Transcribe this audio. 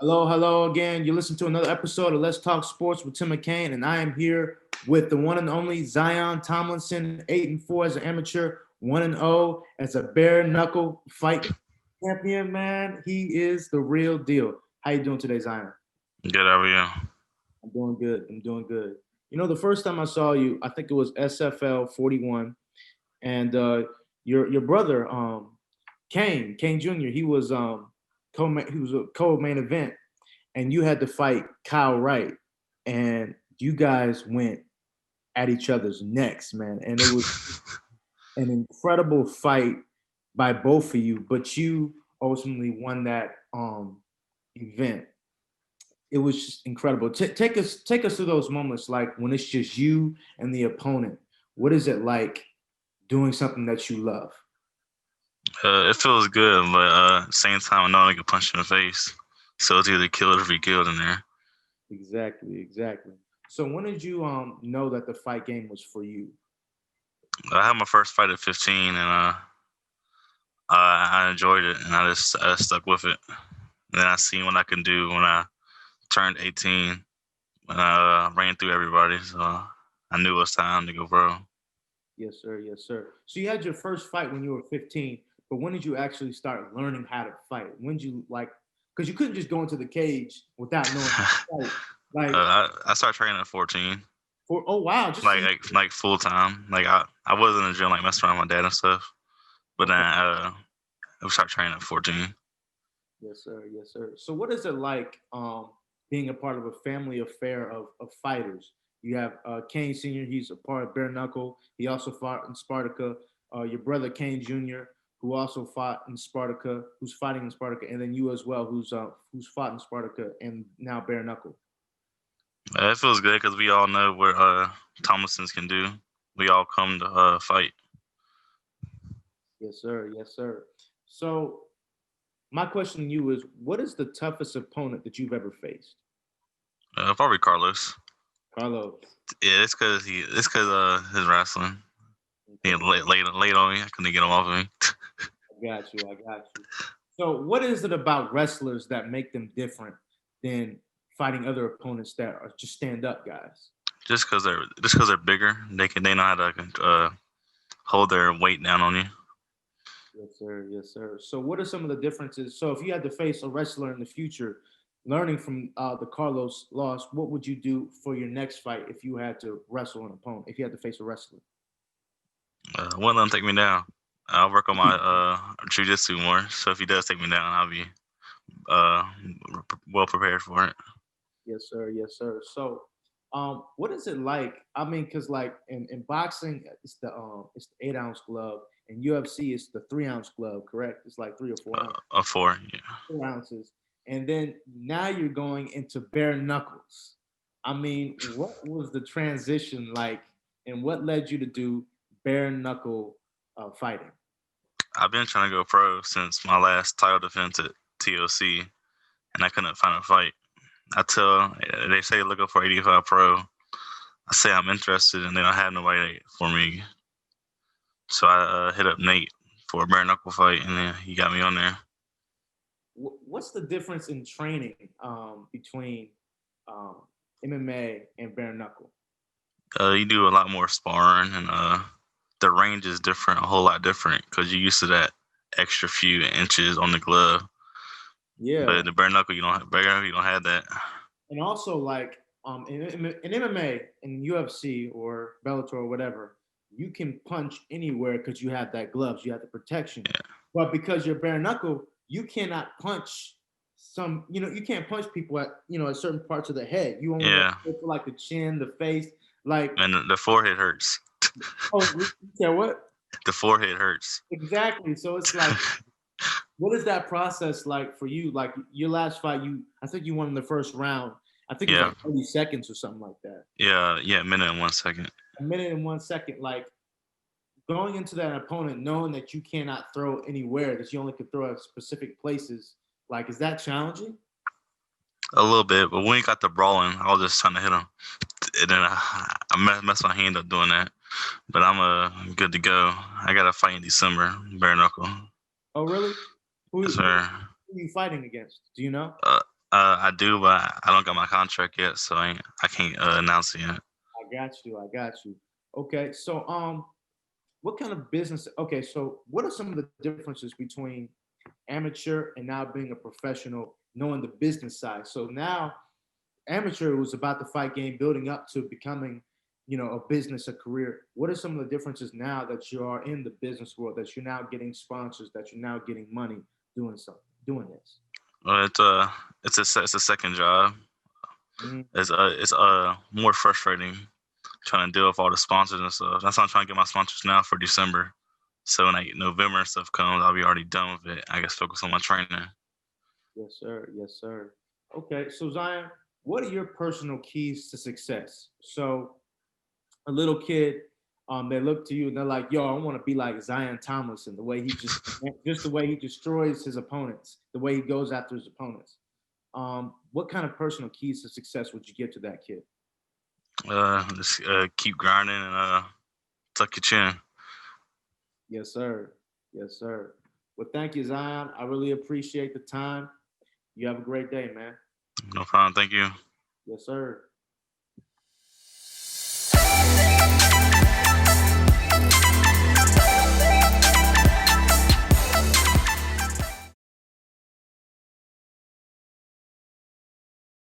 Hello, hello again. You listen to another episode of Let's Talk Sports with Tim McKain, and I am here with the one and only Zion Tomlinson, 8-4 as an amateur, 1-0 as a bare knuckle fight champion. Man, he is the real deal. How you doing today, Zion? Good, how are you? I'm doing good. I'm doing good. You know, the first time I saw you, I think it was SFL 41, and your brother, Kane Jr. He was a co-main event and you had to fight Kyle Wright, and you guys went at each other's necks, man. And it was an incredible fight by both of you, but you ultimately won that event. It was just incredible. Take us through those moments, like when it's just you and the opponent. What is it like doing something that you love? It feels good, but same time, knowing I get punched in the face. So it's either kill it or be killed in there. Exactly, exactly. So when did you know that the fight game was for you? I had my first fight at 15, and I enjoyed it, and I just stuck with it. And then I seen what I can do when I turned 18, when I ran through everybody. So I knew it was time to go pro. Yes, sir. Yes, sir. So you had your first fight when you were 15, but when did you actually start learning how to fight? When did you like? Because you couldn't just go into the cage without knowing how to fight. Like, I started training at 14, for oh wow, just like full time. Like I was in the gym, like messing around with my dad and stuff. But then okay. I started training at 14. Yes, sir. Yes, sir. So what is it like being a part of a family affair of fighters? You have Kane Senior. He's a part of Bare Knuckle. He also fought in Spartacus. Your brother Kane Junior, who also fought in Spartacus, who's fighting in Spartacus, and then you as well, who's fought in Spartacus and now Bare Knuckle. It feels good because we all know what Tomlinsons can do. We all come to fight. Yes, sir. Yes, sir. So my question to you is, what is the toughest opponent that you've ever faced? Probably Carlos. Carlos. Yeah, it's cause his wrestling. He Okay. laid on me. I couldn't get him off of me. I got you. I got you. So, what is it about wrestlers that make them different than fighting other opponents that are just stand up guys? just cause they're bigger, they know how to hold their weight down on you. Yes, sir. Yes, sir. So, what are some of the differences? So, if you had to face a wrestler in the future, learning from the Carlos loss, what would you do for your next fight if you had to wrestle an opponent? If you had to face a wrestler? Won't let him take me down. I'll work on my jujitsu more. So if he does take me down, I'll be uh well prepared for it. Yes, sir. Yes, sir. So, what is it like? I mean, because like in boxing, it's the 8 ounce glove, and UFC it's the 3 ounce glove. Correct? It's like 3 or 4 ounces, A four. Yeah. 4 ounces, and then now you're going into bare knuckles. I mean, what was the transition like, and what led you to do bare knuckle fighting? I've been trying to go pro since my last title defense at TOC, and I couldn't find a fight. They say looking for 85 pro. I say I'm interested, and they don't have nobody for me. So I hit up Nate for a bare knuckle fight, and then he got me on there. What's the difference in training between um, MMA and bare knuckle? You do a lot more sparring, and the range is different, a whole lot different, because you're used to that extra few inches on the glove. Yeah, But the bare knuckle, you don't have that. and also like in MMA and UFC or Bellator or whatever, you can punch anywhere because you have that gloves, you have the protection. Yeah, But because you're bare knuckle, you cannot punch some. You know, you can't punch people at at certain parts of the head. You only want yeah, to go for like the chin, the face. Like, and the forehead hurts. oh, you care what? The forehead hurts. Exactly. So it's like, what is that process like for you? Like your last fight, I think you won in the first round. I think it was Yeah, like 30 seconds or something like that. yeah, minute and 1 second. A minute and 1 second. Like going into that opponent, knowing that you cannot throw anywhere, that you only can throw at specific places. Like, is that challenging? A little bit, but when he got the brawling, I was just trying to hit him, and then I messed my hand up doing that. But I'm good to go. I got a fight in December, bare knuckle. Oh, really? Yes, Who sir. are you fighting against? Do you know? Uh, I do, but I don't got my contract yet, so I can't announce it yet. I got you. I got you. Okay, so what kind of business? Okay, so what are some of the differences between amateur and now being a professional, knowing the business side? So now amateur was about the fight game, building up to becoming, a business, a career. What are some of the differences now that you are in the business world, that you're now getting sponsors, that you're now getting money doing something, doing this? Well, it's a second job. Mm, It's more frustrating trying to deal with all the sponsors and stuff. That's why I'm trying to get my sponsors now for December. So when November and stuff comes, I'll be already done with it. I guess focus on my training. yes, sir. Yes, sir. Okay, so Zion, what are your personal keys to success? So a little kid, they look to you and they're like, "Yo, I want to be like Zion Tomlinson. The way he just the way he destroys his opponents, the way he goes after his opponents." What kind of personal keys to success would you give to that kid? Just keep grinding and tuck your chin. Yes, sir. Yes, sir. Well, thank you, Zion. I really appreciate the time. You have a great day, man. No problem. Thank you. Yes, sir.